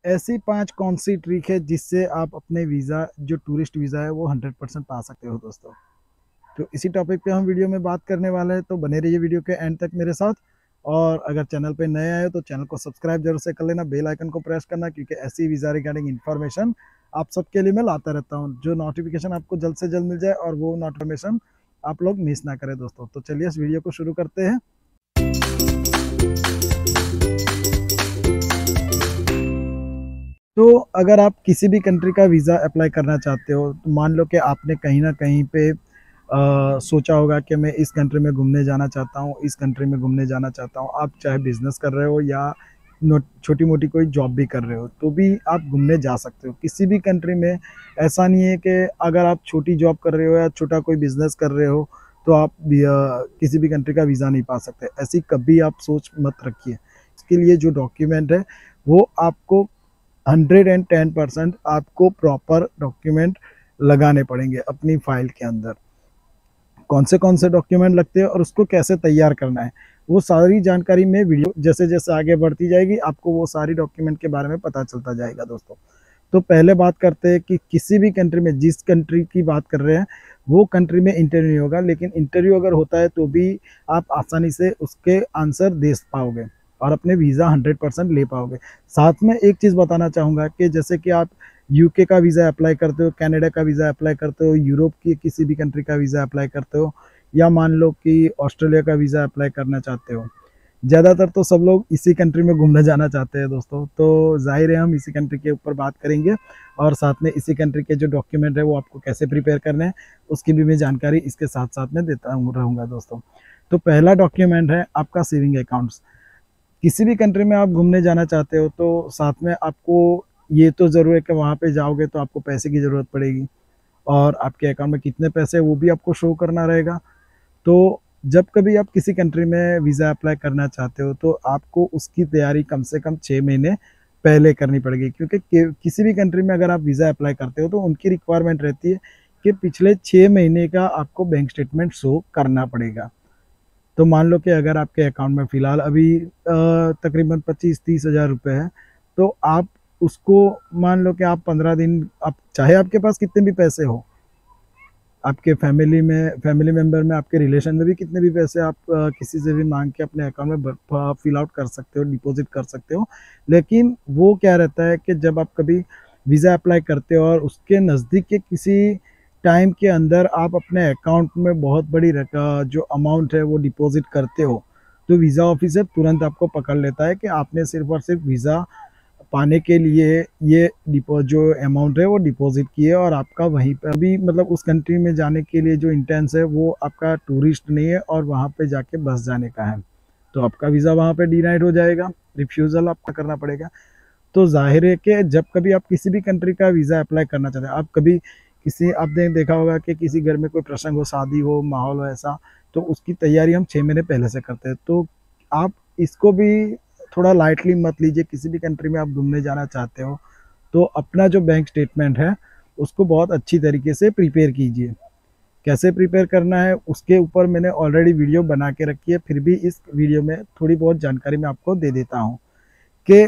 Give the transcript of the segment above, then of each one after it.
ऐसी 5 कौन-सी ट्रिक है जिससे आप अपने वीज़ा जो टूरिस्ट वीज़ा है वो 100% पा सकते हो दोस्तों। तो इसी टॉपिक पे हम वीडियो में बात करने वाले हैं, तो बने रहिए वीडियो के एंड तक मेरे साथ। और अगर चैनल पे नए आए हो तो चैनल को सब्सक्राइब ज़रूर से कर लेना, बेल आइकन को प्रेस करना, क्योंकि ऐसी वीज़ा रिगार्डिंग इन्फॉर्मेशन आप सबके लिए मैं लाता रहता हूँ। जो नोटिफिकेशन आपको जल्द से जल्द मिल जाए और वो नोटिफिकेशन आप लोग मिस ना करें दोस्तों। तो चलिए इस वीडियो को शुरू करते हैं। तो अगर आप किसी भी कंट्री का वीज़ा अप्लाई करना चाहते हो, तो मान लो कि आपने कहीं न कहीं पे सोचा होगा कि मैं इस कंट्री में घूमने जाना चाहता हूँ, इस कंट्री में घूमने जाना चाहता हूँ। आप चाहे बिज़नेस कर रहे हो या नो छोटी-मोटी कोई जॉब भी कर रहे हो, तो भी आप घूमने जा सकते हो। किसी भी कंट्री में ऐसा नहीं है कि अगर आप छोटी जॉब कर रहे हो या छोटा कोई बिज़नेस कर रहे हो, तो आप भी किसी भी कंट्री का वीज़ा नहीं पा सकते। ऐसी कभी आप सोच मत रखिए। इसके लिए जो डॉक्यूमेंट है, वो आपको 110% आपको प्रॉपर डॉक्यूमेंट लगाने पड़ेंगे अपनी फ़ाइल के अंदर। कौन से डॉक्यूमेंट लगते हैं और उसको कैसे तैयार करना है, वो सारी जानकारी में वीडियो जैसे-जैसे आगे बढ़ती जाएगी, आपको वो सारी डॉक्यूमेंट के बारे में पता चलता जाएगा दोस्तों। तो पहले बात करते हैं कि किसी भी कंट्री में, जिस कंट्री की बात कर रहे हैं, वो कंट्री में इंटरव्यू नहीं होगा, लेकिन इंटरव्यू अगर होता है तो भी आप आसानी से उसके आंसर दे पाओगे और अपने वीज़ा 100% ले पाओगे। साथ में एक चीज़ बताना चाहूँगा कि जैसे कि आप यूके का वीज़ा अप्लाई करते हो, कनाडा का वीज़ा अप्लाई करते हो, यूरोप की किसी भी कंट्री का वीज़ा अप्लाई करते हो, या मान लो कि ऑस्ट्रेलिया का वीज़ा अप्लाई करना चाहते हो। ज़्यादातर तो सब लोग इसी कंट्री में घूमने जाना चाहते हैं दोस्तों, तो ज़ाहिर है हम इसी कंट्री के ऊपर बात करेंगे और साथ में इसी कंट्री के जो डॉक्यूमेंट है वो आपको कैसे प्रिपेयर करने हैं, उसकी भी मैं जानकारी इसके साथ-साथ में देता रहूँगा दोस्तों। तो पहला डॉक्यूमेंट है आपका सेविंग अकाउंट्स। किसी भी कंट्री में आप घूमने जाना चाहते हो तो साथ में आपको ये तो ज़रूर है कि वहाँ पे जाओगे तो आपको पैसे की ज़रूरत पड़ेगी और आपके अकाउंट में कितने पैसे हैं वो भी आपको शो करना रहेगा। तो जब कभी आप किसी कंट्री में वीज़ा अप्लाई करना चाहते हो तो आपको उसकी तैयारी कम से कम 6 महीने पहले करनी पड़ेगी, क्योंकि किसी भी कंट्री में अगर आप वीज़ा अप्लाई करते हो तो उनकी रिक्वायरमेंट रहती है कि पिछले 6 महीने का आपको बैंक स्टेटमेंट शो करना पड़ेगा। तो मान लो कि अगर आपके अकाउंट में फ़िलहाल अभी तकरीबन 25-30 हज़ार रुपये है, तो आप उसको मान लो कि आप 15 दिन, आप चाहे आपके पास कितने भी पैसे हो, आपके फैमिली मेंबर में, आपके रिलेशन में भी कितने भी पैसे आप किसी से भी माँग के अपने अकाउंट में फिल आउट कर सकते हो, डिपॉज़िट कर सकते हो। लेकिन वो क्या रहता है कि जब आप कभी वीज़ा अप्लाई करते हो और उसके नज़दीक के किसी टाइम के अंदर आप अपने अकाउंट में बहुत बड़ी जो अमाउंट है वो डिपॉज़िट करते हो, तो वीज़ा ऑफ़िसर तुरंत आपको पकड़ लेता है कि आपने सिर्फ़ और सिर्फ़ वीज़ा पाने के लिए ये जो अमाउंट है वो डिपॉज़िट किए और आपका वहीं पे अभी मतलब उस कंट्री में जाने के लिए जो इंटेंस है वो आपका टूरिस्ट नहीं है और वहाँ पे जाके बस जाने का है। तो आपका वीज़ा वहाँ पे डिनाइड हो जाएगा, रिफ्यूज़ल आपका करना पड़ेगा। तो ज़ाहिर है कि जब कभी आप किसी भी कंट्री का वीज़ा अप्लाई करना चाहते हैं, आप कभी किसी आपने देखा होगा कि किसी घर में कोई प्रसंग हो, शादी हो, माहौल हो ऐसा, तो उसकी तैयारी हम 6 महीने पहले से करते हैं। तो आप इसको भी थोड़ा लाइटली मत लीजिए। किसी भी कंट्री में आप घूमने जाना चाहते हो, तो अपना जो बैंक स्टेटमेंट है, उसको बहुत अच्छी तरीके से प्रिपेयर कीजिए। कैसे प्रिपेयर करना है, उसके ऊपर मैंने ऑलरेडी वीडियो बना के रखी है, फिर भी इस वीडियो में थोड़ी बहुत जानकारी मैं आपको दे देता हूँ कि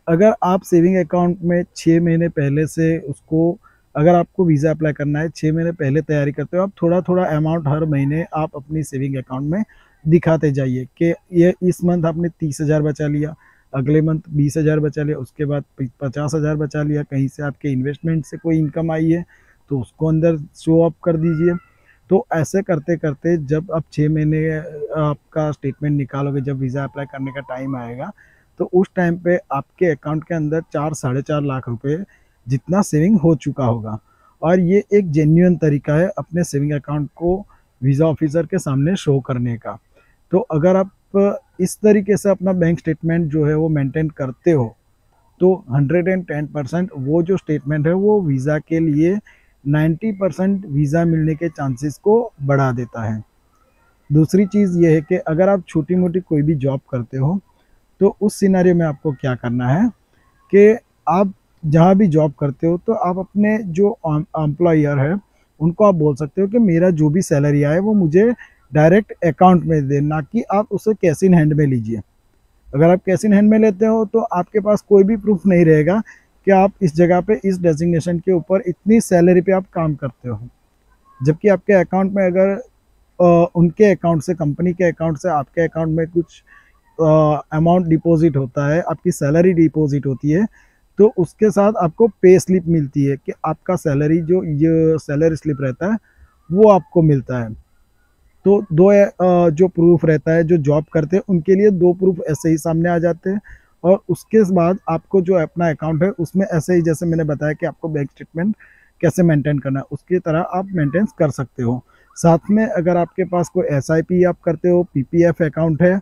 अगर आप सेविंग अकाउंट में 6 महीने पहले से उसको, अगर आपको वीज़ा अप्लाई करना है, 6 महीने पहले तैयारी करते हो, आप थोड़ा-थोड़ा अमाउंट हर महीने आप अपनी सेविंग अकाउंट में दिखाते जाइए कि ये इस मंथ आपने 30,000 बचा लिया, अगले मंथ 20,000 बचा लिया, उसके बाद 50,000 बचा लिया, कहीं से आपके इन्वेस्टमेंट से कोई इनकम आई है, तो उसको अंदर शो ऑफ कर दीजिए। तो ऐसे करते-करते जब आप 6 महीने आपका स्टेटमेंट निकालोगे, जब वीज़ा अप्लाई करने का टाइम आएगा, तो उस टाइम पे आपके अकाउंट के अंदर 4 साढ़े 4 लाख रुपए जितना सेविंग हो चुका होगा। और ये एक जेन्युइन तरीका है अपने सेविंग अकाउंट को वीज़ा ऑफ़िसर के सामने शो करने का। तो अगर आप इस तरीके से अपना बैंक स्टेटमेंट जो है वो मेंटेन करते हो, तो 110% वो जो स्टेटमेंट है वो वीज़ा के लिए 90% वीज़ा मिलने के चांसेस को बढ़ा देता है। दूसरी चीज़ ये है कि अगर आप छोटी-मोटी कोई भी जॉब करते हो, तो उस सिनेरियो में आपको क्या करना है कि आप जहाँ भी जॉब करते हो तो आप अपने जो एम्प्लॉयर है उनको आप बोल सकते हो कि मेरा जो भी सैलरी आए वो मुझे डायरेक्ट अकाउंट में दे, ना कि आप उसे कैश इन हैंड में लीजिए। अगर आप कैश इन हैंड में लेते हो तो आपके पास कोई भी प्रूफ नहीं रहेगा कि आप इस जगह पे इस डेजिग्नेशन के ऊपर इतनी सैलरी पे आप काम करते हो। जबकि आपके अकाउंट में अगर उनके अकाउंट से, कंपनी के अकाउंट से आपके अकाउंट में कुछ अमाउंट डिपॉजिट होता है, आपकी सैलरी डिपॉजिट होती है, तो उसके साथ आपको पे स्लिप मिलती है कि आपका सैलरी, जो ये सैलरी स्लिप रहता है वो आपको मिलता है। तो दो जो प्रूफ रहता है, जो जॉब करते हैं उनके लिए दो प्रूफ ऐसे ही सामने आ जाते हैं। और उसके बाद आपको जो अपना अकाउंट है उसमें ऐसे ही, जैसे मैंने बताया कि आपको बैंक स्टेटमेंट कैसे मेंटेन करना है, उसकी तरह आप मेंटेन कर सकते हो। साथ में अगर आपके पास कोई एसआईपी आप करते हो, पीपीएफ अकाउंट है,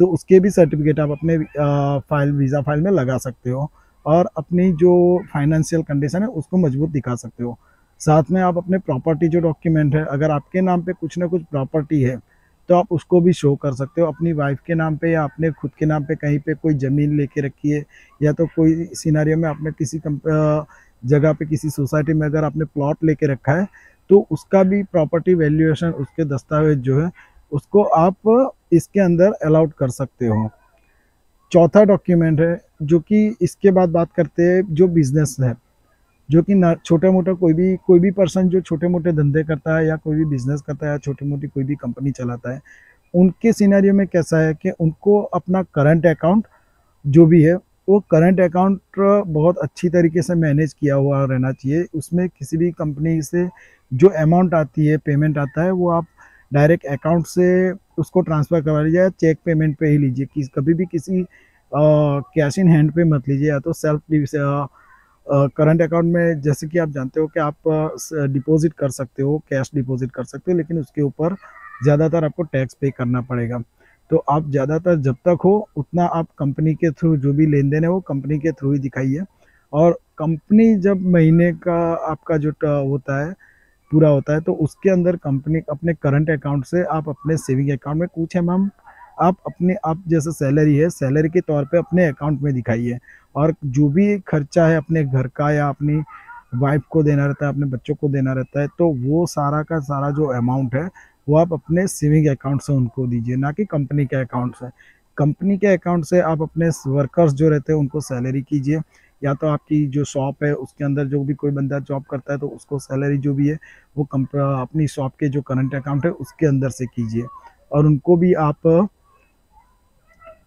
तो उसके भी सर्टिफिकेट आप अपने फाइल, वीज़ा फाइल में लगा सकते हो और अपनी जो फाइनेंशियल कंडीशन है उसको मजबूत दिखा सकते हो। साथ में आप अपने प्रॉपर्टी जो डॉक्यूमेंट है, अगर आपके नाम पे कुछ ना कुछ प्रॉपर्टी है तो आप उसको भी शो कर सकते हो। अपनी वाइफ के नाम पे या अपने खुद के नाम पे कहीं पे कोई ज़मीन लेके रखी है, या तो कोई सिनेरियो में आपने किसी जगह पे, किसी सोसाइटी में अगर आपने प्लॉट लेके रखा है, तो उसका भी प्रॉपर्टी वैल्यूएशन, उसके दस्तावेज जो है उसको आप इसके अंदर अलाउड कर सकते हो। चौथा डॉक्यूमेंट है जो कि इसके बाद बात करते हैं, जो बिजनेस है, जो कि ना छोटा मोटा कोई भी पर्सन जो छोटे मोटे धंधे करता है या कोई भी बिजनेस करता है या छोटी मोटी कोई भी कंपनी चलाता है, उनके सिनेरियो में कैसा है कि उनको अपना करंट अकाउंट जो भी है, वो करंट अकाउंट बहुत अच्छी तरीके से मैनेज किया हुआ रहना चाहिए। उसमें किसी भी कंपनी से जो अमाउंट आती है, पेमेंट आता है, वो आप डायरेक्ट अकाउंट से उसको ट्रांसफ़र करवा लीजिए, चेक पेमेंट पे ही लीजिए। कभी भी किसी कैश इन हैंड पे मत लीजिए, या तो सेल्फ करंट अकाउंट में जैसे कि आप जानते हो कि आप डिपॉजिट कर सकते हो, कैश डिपॉजिट कर सकते हो, लेकिन उसके ऊपर ज़्यादातर आपको टैक्स पे करना पड़ेगा। तो आप ज़्यादातर जब तक हो उतना आप कंपनी के थ्रू जो भी लेन देन है वो कंपनी के थ्रू ही दिखाइए। और कंपनी जब महीने का आपका जो होता है, पूरा होता है, तो उसके अंदर कंपनी अपने करंट अकाउंट से आप अपने सेविंग अकाउंट में कुछ अमाउंट आप जैसे सैलरी है, सैलरी के तौर पे अपने अकाउंट में दिखाइए। और जो भी खर्चा है अपने घर का या अपनी वाइफ को देना रहता है, अपने बच्चों को देना रहता है, तो वो सारा का सारा जो अमाउंट है वो आप अपने सेविंग अकाउंट से उनको दीजिए, ना कि कंपनी के अकाउंट से। कंपनी के अकाउंट से आप अपने वर्कर्स जो रहते हैं उनको सैलरी कीजिए, या तो आपकी जो शॉप है उसके अंदर जो भी कोई बंदा जॉब करता है तो उसको सैलरी जो भी है वो अपनी शॉप के जो करंट अकाउंट है उसके अंदर से कीजिए। और उनको भी आप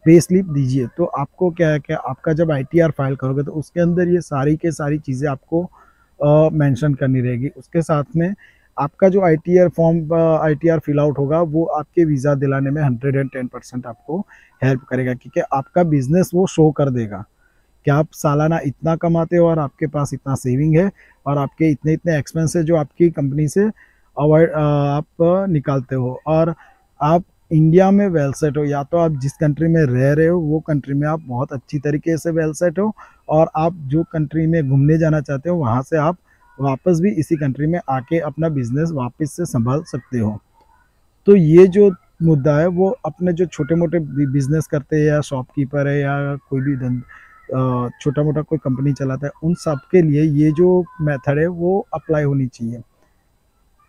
पे स्लिप दीजिए। तो आपको क्या है कि आपका जब आईटीआर फाइल करोगे तो उसके अंदर ये सारी के सारी चीज़ें आपको मेंशन करनी रहेगी। उसके साथ में आपका जो आईटीआर फिल आउट होगा वो आपके वीज़ा दिलाने में 110% आपको हेल्प करेगा, क्योंकि आपका बिजनेस वो शो कर देगा कि आप सालाना इतना कमाते हो और आपके पास इतना सेविंग है और आपके इतने इतने एक्सपेंस है जो आपकी कंपनी से आप निकालते हो। और आप इंडिया में वेल सेट हो, या तो आप जिस कंट्री में रह रहे हो वो कंट्री में आप बहुत अच्छी तरीके से वेल सेट हो, और आप जो कंट्री में घूमने जाना चाहते हो वहाँ से आप वापस भी इसी कंट्री में आके अपना बिजनेस वापस से संभाल सकते हो। तो ये जो मुद्दा है वो अपने जो छोटे मोटे बिजनेस करते हैं, या शॉपकीपर है, या कोई भी छोटा मोटा कोई कंपनी चलाता है, उन सब के लिए ये जो मेथड है वो अप्लाई होनी चाहिए।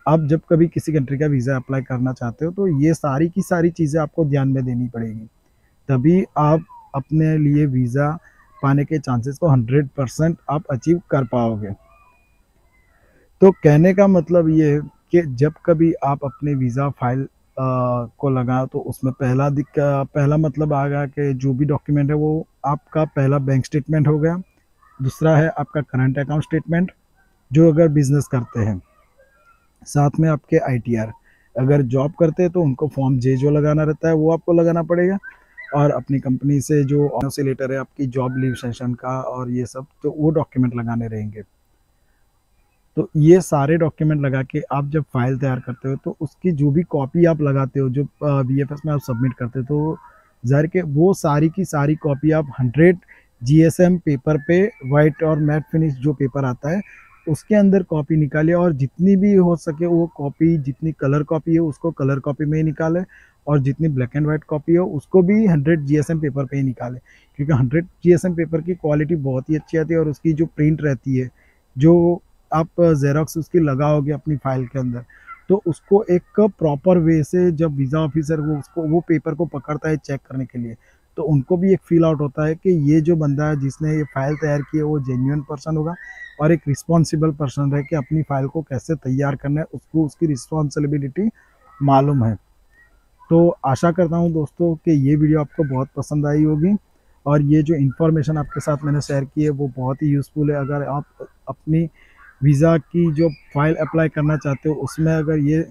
आप जब कभी किसी कंट्री का वीज़ा अप्लाई करना चाहते हो तो ये सारी की सारी चीज़ें आपको ध्यान में देनी पड़ेगी, तभी आप अपने लिए वीज़ा पाने के चांसेस को 100% आप अचीव कर पाओगे। तो कहने का मतलब ये है कि जब कभी आप अपने वीज़ा फाइल को लगाओ तो उसमें पहला मतलब आएगा कि जो भी डॉक्यूमेंट है वो आपका पहला बैंक स्टेटमेंट हो गया। दूसरा है आपका करंट अकाउंट स्टेटमेंट, जो अगर बिज़नेस करते हैं। साथ में आपके आईटीआर, अगर जॉब करते हैं तो उनको फॉर्म जे जो लगाना रहता है वो आपको लगाना पड़ेगा। और अपनी कंपनी से जो से लेटर है आपकी जॉब लीव सेशन का और ये सब, तो वो डॉक्यूमेंट लगाने रहेंगे। तो ये सारे डॉक्यूमेंट लगा के आप जब फाइल तैयार करते हो तो उसकी जो भी कॉपी आप लगाते हो, जो बीएफएस में आप सबमिट करते हो, तो ज़ाहिर के वो सारी की सारी कॉपी आप 100 जीएसएम पेपर पे, वाइट और मैट फिनिश जो पेपर आता है उसके अंदर कॉपी निकालिए, और जितनी भी हो सके वो कॉपी, जितनी कलर कॉपी है उसको कलर कॉपी में ही निकालें, और जितनी ब्लैक एंड वाइट कॉपी हो उसको भी 100 जीएसएम पेपर पे ही निकालें, क्योंकि 100 जीएसएम पेपर की क्वालिटी बहुत ही अच्छी आती है, और उसकी जो प्रिंट रहती है, जो आप ज़ेरॉक्स उसकी लगाओगे अपनी फ़ाइल के अंदर, तो उसको एक प्रॉपर वे से जब वीज़ा ऑफिसर वो पेपर को पकड़ता है चेक करने के लिए, तो उनको भी एक फील आउट होता है कि ये जो बंदा है जिसने ये फ़ाइल तैयार की है वो जेन्युइन पर्सन होगा और एक रिस्पॉन्सिबल पर्सन रहे कि अपनी फ़ाइल को कैसे तैयार करना है, उसको उसकी रिस्पॉन्सिबिलिटी मालूम है। तो आशा करता हूँ दोस्तों कि ये वीडियो आपको बहुत पसंद आई होगी और ये जो इन्फॉर्मेशन आपके साथ मैंने शेयर की है वो बहुत ही यूज़फुल है। अगर आप अपनी वीज़ा की जो फ़ाइल अप्लाई करना चाहते हो उसमें अगर ये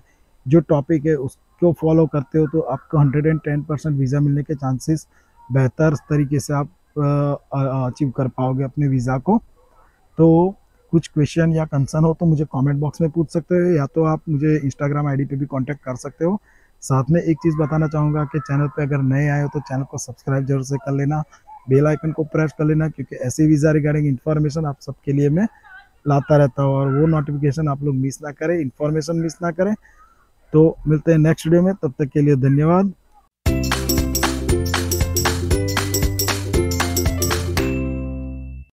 जो टॉपिक है उसको फॉलो करते हो तो आपको 110% वीज़ा मिलने के चांसेस बेहतर तरीके से आप अचीव कर पाओगे अपने वीज़ा को। तो कुछ क्वेश्चन या कंसर्न हो तो मुझे कमेंट बॉक्स में पूछ सकते हो या तो आप मुझे इंस्टाग्राम आईडी पे भी कांटेक्ट कर सकते हो। साथ में एक चीज़ बताना चाहूँगा कि चैनल पे अगर नए आए हो तो चैनल को सब्सक्राइब ज़रूर से कर लेना, बेल आइकन को प्रेस कर लेना क्योंकि ऐसे वीज़ा रिगार्डिंग इन्फॉर्मेशन आप सबके लिए मैं लाता रहता हूँ और वो नोटिफिकेशन आप लोग मिस ना करें, इन्फॉर्मेशन मिस ना करें। तो मिलते हैं नेक्स्ट वीडियो में, तब तक के लिए धन्यवाद।